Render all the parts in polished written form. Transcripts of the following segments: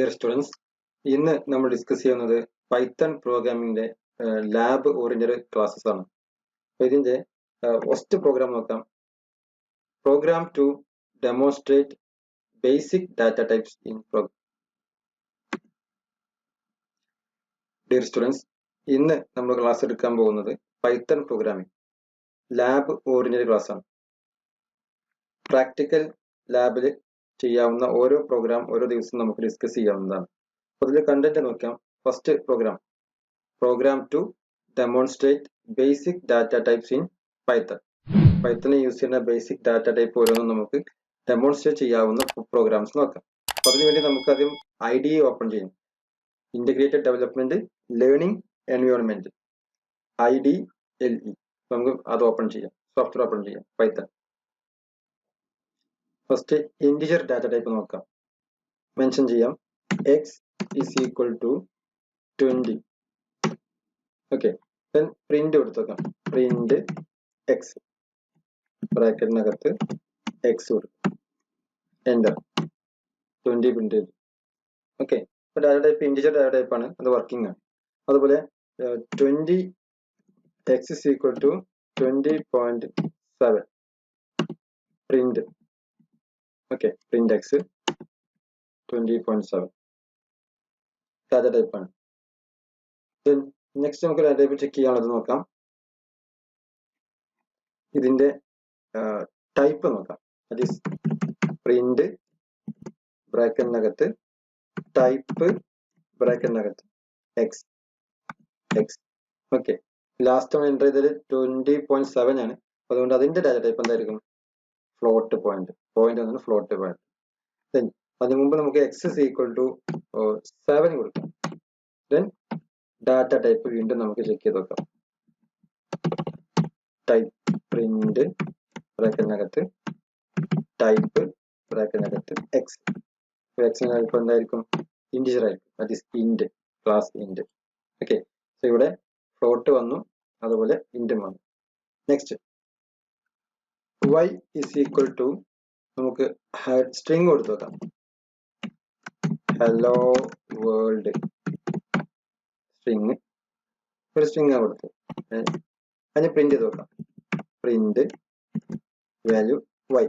Dear students, ഇന്ന് നമ്മൾ discuss ചെയ്യുന്നത് പൈത്തൺ പ്രോഗ്രാമിംഗിന്റെ ലാബ് ഓറിയന്റഡ് ക്ലാസ്സസ് ആണ്. ഇതിന്റെ ഫസ്റ്റ് പ്രോഗ്രാം നോക്കാം. Program to demonstrate basic data types in program. Dear students, ഇന്ന് നമ്മൾ ക്ലാസ് എടുക്കാൻ പോകുന്നത് Python programming lab oriented class ആണ്. പ്രാക്ടിക്കൽ ലാബിൽ ചെയ്യാവുന്ന ഓരോ പ്രോഗ്രാം ഓരോ ദിവസം നമുക്ക് ഡിസ്കസ് ചെയ്യാവുന്നതാണ്. അതിൽ കണ്ടന്റ് നോക്കാം. First program to demonstrate basic data types in Python. പൈത്തണിൽ യൂസ് ചെയ്യുന്ന ബേസിക് ഡാറ്റ ടൈപ്പ് ഓരോന്നും നമുക്ക് ഡെമോൺസ്ട്രേറ്റ് ചെയ്യാവുന്ന പ്രോഗ്രാംസ് നോക്കാം. അതിനുവേണ്ടി നമുക്ക് ആദ്യം IDE ഓപ്പൺ ചെയ്യും. Integrated development learning environment, IDLE. നമുക്ക് അത് ഓപ്പൺ ചെയ്യാം, സോഫ്റ്റ്വെയർ ഓപ്പൺ ചെയ്യാം. Python first integer data type നോക്കാം. മെൻഷൻ ചെയ്യാം x is equal to 20. Okay, then print കൊടുത്തേക്കാം. പ്രിന്റ് x ബ്രാക്കറ്റിനകത്ത് x കൊടുക്കും. എന്റർ. 20 പ്രിന്റ് ചെയ്തു. ഓക്കെ, അപ്പൊ data type integer data type ആണ്, അത് വർക്കിംഗ് ആണ്. അതുപോലെ 20 x is equal to 20.7 print. Okay, print x 20.7 data type ആണ്. നെക്സ്റ്റ് നമുക്ക് ഡാറ്റ ടൈപ്പ് ചെക്ക് ചെയ്യാനുള്ളത് നോക്കാം. ഇതിന്റെ ടൈപ്പ് നോക്കാം. ദാറ്റ് ഈസ് പ്രിന്റ് ബ്രാക്കറ്റിനകത്ത് ടൈപ്പ് ബ്രാക്കറ്റിനകത്ത് എക്സ്. ഓക്കെ, ലാസ്റ്റ് നമ്മൾ എൻ്റർ ചെയ്തത് 20.7 ആണ്. അതുകൊണ്ട് അതിന്റെ ഡാറ്റ ടൈപ്പ് എന്തായിരിക്കും? Float point. എന്നാണ് ഫ്ലോട്ട് പോയിന്റ്. അതിന് മുമ്പ് നമുക്ക് x is equal to 7 കൊടുക്കാം. ദെൻ ഡാറ്റ ടൈപ്പ് വീണ്ടും നമുക്ക് ചെക്ക് ചെയ്ത് നോക്കാം. ടൈപ്പ് പ്രിന്റ് ബ്രാക്കറ്റിനകത്ത് ടൈപ്പ് ബ്രാക്കറ്റിനകത്ത് എക്സ്. എക്സിന് ഇപ്പൊ എന്തായിരിക്കും? ഇന്റിജർ ആയിരിക്കും. That is int, class int. Okay, so ഇവിടെ ഫ്ലോട്ട് വന്നു, അതുപോലെ ഇന്റും വന്നു. Next y is equal to നമുക്ക് സ്ട്രിങ് കൊടുത്തു നോക്കാം. ഹലോ വേൾഡ് സ്ട്രിങ്, ഒരു സ്ട്രിങ് കൊടുത്തു. അതിന് പ്രിന്റ് ചെയ്ത് നോക്കാം. Print value y,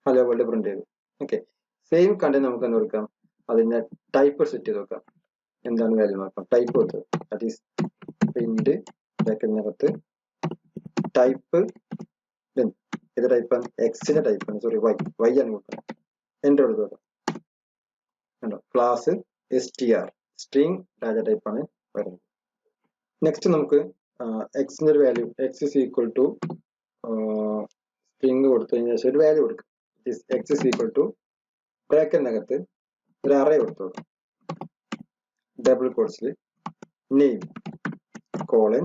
hello world print ചെയ്തു. ഓക്കെ, സെയിം കണ്ടന്റ് നമുക്ക് എന്ത് കൊടുക്കാം? അതിന്റെ ടൈപ്പ് സെറ്റ് ചെയ്ത് നോക്കാം. എന്താണ് വാല്യൂ നോക്കാം. ടൈപ്പ് കൊടുത്തു. ദാറ്റ് ഈസ് പ്രിന്റ് ബ്രാക്കറ്റിനകത്ത് ടൈപ്പ്. ഇത് ടൈപ്പാണ്, എക്സിന്റെ ടൈപ്പാണ്, സോറി y ആണ് കൊടുക്കുന്നത്. എൻ്റർ കൊടുത്തു നോക്കാം. Class str string data type ആണ് വരുന്നത്. നെക്സ്റ്റ് നമുക്ക് എക്സിന്റെ ഒരു value x is equal to string കൊടുത്തതിന് ശേഷം ഒരു വാല്യൂ കൊടുക്കും. x is equal to ബ്രാക്കറ്റിനകത്ത് ഒരു അറേ കൊടുത്തു കൊടുക്കും. ഡബിൾ കോട്ട്സിൽ name colon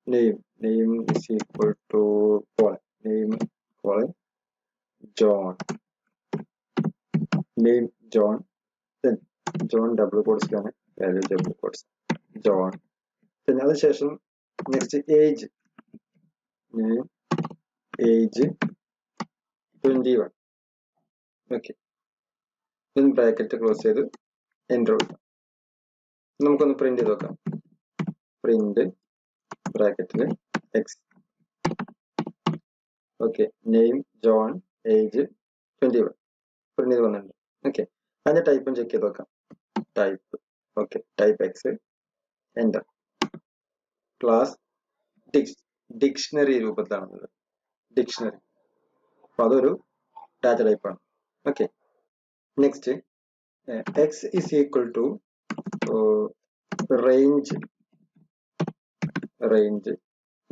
name is equal to name colon John, name John. John double കോട്ട്സിലാണ് വാല്യൂ, ഡബിൾ കോട്ട്സ് ജോൺ. പിന്നെ അതിനുശേഷം next age 21. Okay, bracket close ചെയ്ത് എൻ്റർ കൊടുക്കാം. നമുക്കൊന്ന് പ്രിന്റ് ചെയ്ത് നോക്കാം. പ്രിന്റ് ബ്രാക്കറ്റിൽ x. Okay, name John age 21 print ചെയ്ത് വന്നിട്ടുണ്ട്. ഓക്കെ, അതിന്റെ ടൈപ്പും ചെക്ക് ചെയ്ത് നോക്കാം. Type. Okay, type x. Enter. Class dictionary രൂപത്തിലാണ്. ഡിക്ഷണറി, അപ്പൊ അതൊരു ഡാറ്റ ടൈപ്പാണ്. Okay, next x is equal to range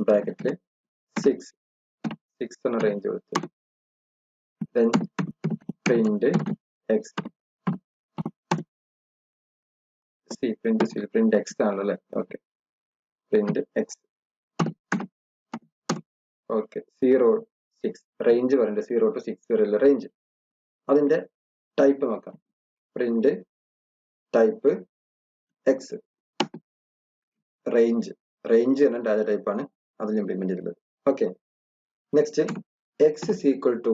ബ്രാക്കറ്റില് 6 എന്ന റേഞ്ച് കൊടുത്ത് then print x. Print x ആണല്ലേ. Okay, print x. Okay, 0-6 range പറയണ്ടേ, 0 to 6 വരെയുള്ള റേഞ്ച്. അതിന്റെ ടൈപ്പ് നോക്കാം. Print type x. റേഞ്ച് എന്ന ഡാറ്റ ടൈപ്പ് ആണ് അതിൽ ഇംപ്ലിമെന്റ് ചെയ്തത്. Okay, next x is equal to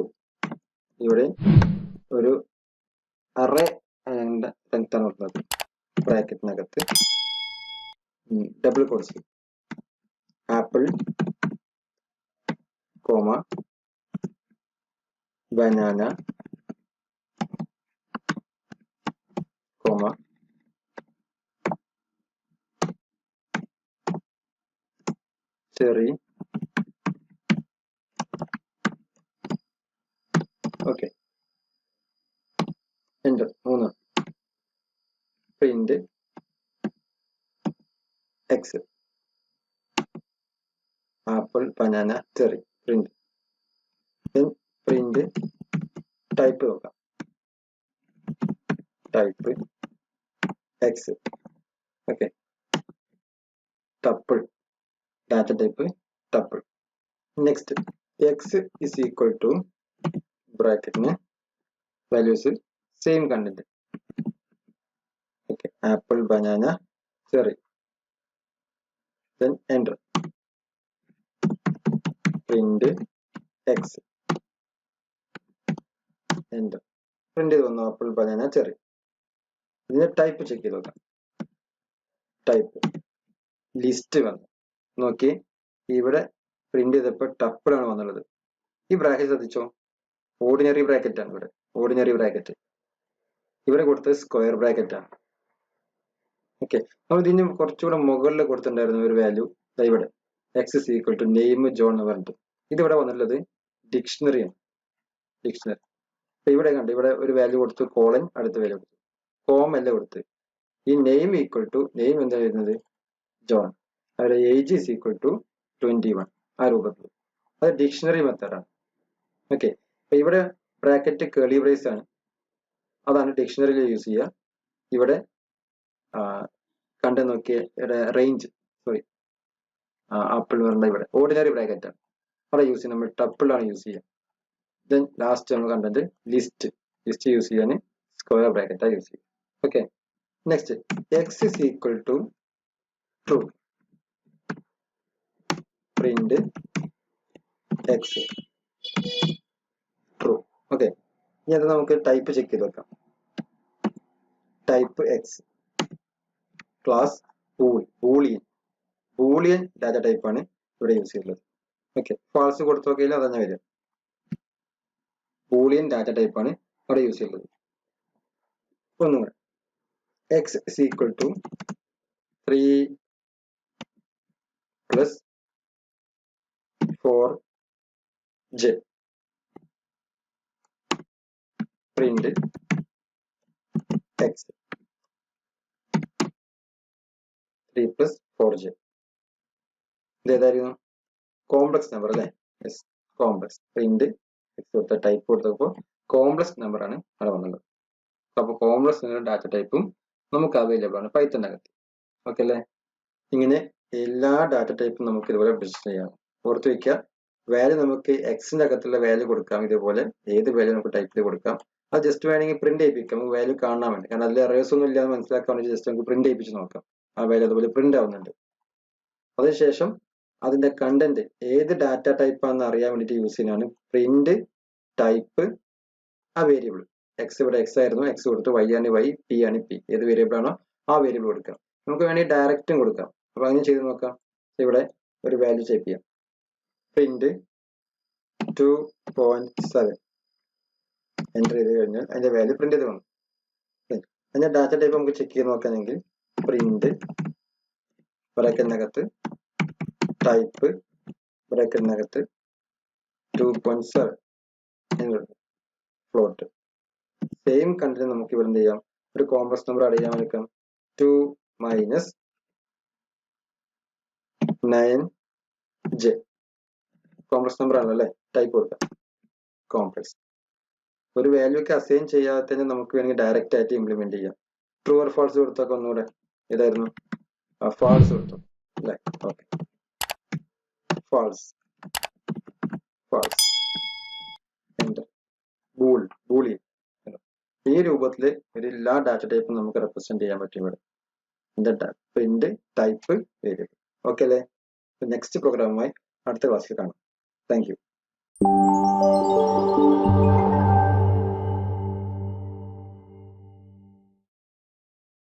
ഇവിടെ ഒരു array length ആണ് ഉള്ളത്. ബ്രാക്കറ്റിനകത്ത് double quotes apple comma banana comma cherry. Okay, enter. 3 print x apple banana cherry print. Print type നോക്കാം. Type x. Okay, tuple data type tuple. Next x is equal to ബ്രാക്കറ്റിന് values same content. Okay, apple banana cherry. then enter print x enter. Print ചെയ്ത് വന്നു apple banana cherry. ഇതിന്റെ type check ചെയ്ത് നോക്കാം. Type list വന്നു. നോക്കി, ഇവിടെ print ചെയ്തപ്പോൾ ടപ്പിൾ ആണ് വന്നുള്ളത്. ഈ ബ്രാക്കറ്റ് ശ്രദ്ധിച്ചോ, ഓർഡിനറി ബ്രാക്കറ്റ് ആണ്. ഇവിടെ ഓർഡിനറി ബ്രാക്കറ്റ്, ഇവിടെ കൊടുത്തത് സ്ക്വയർ ബ്രാക്കറ്റ് ആണ്. ഓക്കെ, നമ്മൾ ഇതിന് കുറച്ചുകൂടെ മുകളിൽ കൊടുത്തിട്ടുണ്ടായിരുന്ന ഒരു വാല്യൂ ഇവിടെ x is equal to name John എന്ന് പറഞ്ഞിട്ട്. ഇതിവിടെ വന്നിട്ടുള്ളത് ഡിക്ഷണറിയാണ്. ഡിക്ഷണറി. അപ്പൊ ഇവിടെ കണ്ടു, ഇവിടെ ഒരു വാല്യൂ കൊടുത്തു, കോളൻ അടുത്ത വാല്യൂ കൊടുത്തു, കോം അല്ല കൊടുത്ത്. ഈ നെയിം ഈക്വൽ ടു നെയിം എന്താ വരുന്നത് ജോൺ. അവിടെ ഏജ് ഇസ് ഈക്വൽ ടു 21 ആ രൂപത്തിൽ. അത് ഡിക്ഷണറി മെത്തേഡാണ്. ഓക്കെ, അപ്പൊ ഇവിടെ ബ്രാക്കറ്റ് കേളി ബ്രേസ് ആണ്, അതാണ് ഡിക്ഷണറിയിൽ യൂസ് ചെയ്യുക. ഇവിടെ കണ്ടു നോക്കിയ റേഞ്ച്, സോറി ആപ്പിൾ പറഞ്ഞ ഇവിടെ ഓർഡിനറി ബ്രാക്കറ്റ് ആണ്, അവിടെ യൂസ് ചെയ്യുക. നമ്മൾ ടപ്പിളാണ് യൂസ് ചെയ്യുക. ദെൻ ലാസ്റ്റ് നമ്മൾ കണ്ടത് ലിസ്റ്റ്. ലിസ്റ്റ് യൂസ് ചെയ്യാൻ സ്ക്വയർ ബ്രാക്കറ്റാണ് യൂസ് ചെയ്യുക. Okay, next x is equal to true. Print x true. Okay, ഇനി അത് നമുക്ക് ടൈപ്പ് ചെക്ക് ചെയ്ത് വെക്കാം. Type x class Boolean. Boolean data type ആണ് ഇവിടെ യൂസ് ചെയ്യുന്നത്. ഓക്കെ, ഫാൾസ് കൊടുത്തു നോക്കിയാൽ അതന്നെ വരിക. ബൂളിയൻ ഡാറ്റ ടൈപ്പ് ആണ് അവിടെ യൂസ് ചെയ്യുന്നത്. ഒന്നുകൂടെ x is equal to 3 plus 4j. print x 3 plus 4j. ഇത് ഏതായിരുന്നു? കോംപ്ലക്സ് നമ്പർ അല്ലേ? Yes, complex. പ്രിന്റ് എക്സ് കൊടുത്ത ടൈപ്പ് കൊടുത്തപ്പോൾ കോംപ്ലക്സ് നമ്പർ ആണ് അവിടെ വന്നത്. അപ്പോൾ കോംപ്ലക്സ് ഡാറ്റ ടൈപ്പും നമുക്ക് അവൈലബിൾ ആണ് പൈത്തണിനകത്ത്. ഓക്കെ അല്ലേ? ഇങ്ങനെ എല്ലാ ഡാറ്റ ടൈപ്പും നമുക്ക് ഇതുപോലെ പ്രൊജക്ട് ചെയ്യാം. ഓർത്ത് വയ്ക്കുക, വാല്യൂ നമുക്ക് എക്സിന്റെ അകത്തുള്ള വാല്യൂ കൊടുക്കാം. ഇതുപോലെ ഏത് വാല്യൂ നമുക്ക് ടൈപ്പ് ചെയ്ത് കൊടുക്കാം. അത് ജസ്റ്റ് വേണമെങ്കിൽ പ്രിന്റ് ചെയ്യിപ്പിക്കാം, നമുക്ക് വാല്യൂ കാണാൻ വേണ്ടി. കാരണം അതിൽ എറേഴ്സ് ഒന്നും ഇല്ലാതെ മനസ്സിലാക്കാൻ വേണ്ടി ജസ്റ്റ് നമുക്ക് പ്രിന്റ് ചെയ്യിപ്പിച്ച് നോക്കാം. ആ വാല്യൂ അതുപോലെ പ്രിന്റ് ആവുന്നുണ്ട്. അതിനുശേഷം അതിന്റെ കണ്ടന്റ് ഏത് ഡാറ്റ ടൈപ്പ് ആണെന്ന് അറിയാൻ വേണ്ടിയിട്ട് യൂസ് ചെയ്യുന്നതാണ് പ്രിന്റ് ടൈപ്പ് ആ വേരിയബിൾ. എക്സ് ഇവിടെ എക്സ് ആയിരുന്നു, എക്സ് കൊടുത്ത് വൈ ആണ് വൈ, പി ആണ് പി. ഏത് വേരിയബിൾ ആണോ ആ വേരിയബിൾ കൊടുക്കാം. നമുക്ക് വേണമെങ്കിൽ ഡയറക്റ്റും കൊടുക്കാം. അപ്പൊ അങ്ങനെ ചെയ്ത് നോക്കാം. ഇവിടെ ഒരു വാല്യൂ ടൈപ്പ് ചെയ്യാം. പ്രിന്റ് 2.7 എൻ്റർ ചെയ്ത് കഴിഞ്ഞാൽ അതിന്റെ വാല്യൂ പ്രിന്റ് ചെയ്ത് വന്നു. അതിന്റെ ഡാറ്റ ടൈപ്പ് നമുക്ക് ചെക്ക് ചെയ്ത് നോക്കുകയാണെങ്കിൽ പ്രിന്റ് ബ്രാക്കറ്റിനകത്ത് ടൈപ്പ് ബ്രാക്കറ്റിനകത്ത് 2.7 ഫ്ലോട്ട്. സെയിം കണ്ടന്റ് നമുക്ക് ഇവിടെ എന്ത് ചെയ്യാം, ഒരു കോംപ്ലക്സ് നമ്പർ ആഡ് ചെയ്യാൻ എടുക്കാം. 2 minus 9j. കോംപ്ലക്സ് നമ്പർ ആണല്ലോ അല്ലേ? ടൈപ്പ് കൊടുക്കാം കോംപ്ലക്സ്. ഒരു വാല്യൂക്ക് അസൈൻ ചെയ്യാതെ തന്നെ നമുക്ക് വേണമെങ്കിൽ ഡയറക്റ്റ് ആയിട്ട് ഇംപ്ലിമെന്റ് ചെയ്യാം. ട്രൂ ഓർ ഫാൾസ് കൊടുത്തൊക്കെ ഒന്നുകൂടെ ഏതായിരുന്നു? ഫാൾസ് കൊടുത്തു അല്ലേ? Okay, false false enter. Boolean. ഈ രൂപത്തിൽ ഒരു എല്ലാ ഡാറ്റ ടൈപ്പും നമുക്ക് റെപ്രസെന്റ് ചെയ്യാൻ പറ്റും ഇവിടെ. Print type variable. ഓക്കെ അല്ലേ? നെക്സ്റ്റ് പ്രോഗ്രാമുമായി അടുത്ത ക്ലാസ്സിൽ കാണാം. Thank you.